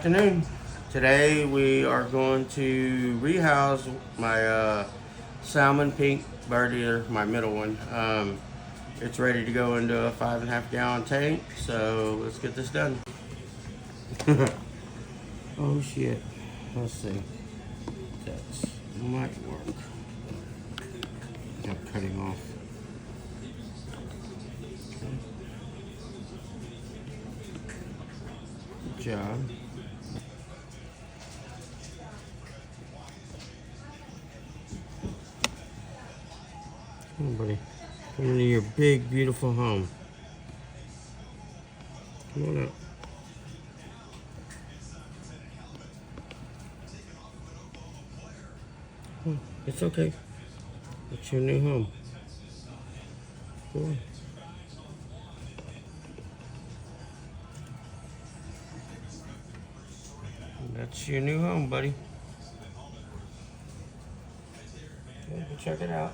afternoon. Today we are going to rehouse my salmon pink bird eater, my middle one. It's ready to go into a 5.5 gallon tank, so let's get this done. Oh shit. Let's see. That might work. I'm cutting off. Good job. Come on, buddy. Come into your big, beautiful home. Come on up. Oh, it's okay. It's your new home. Go on. That's your new home, buddy. Go check it out.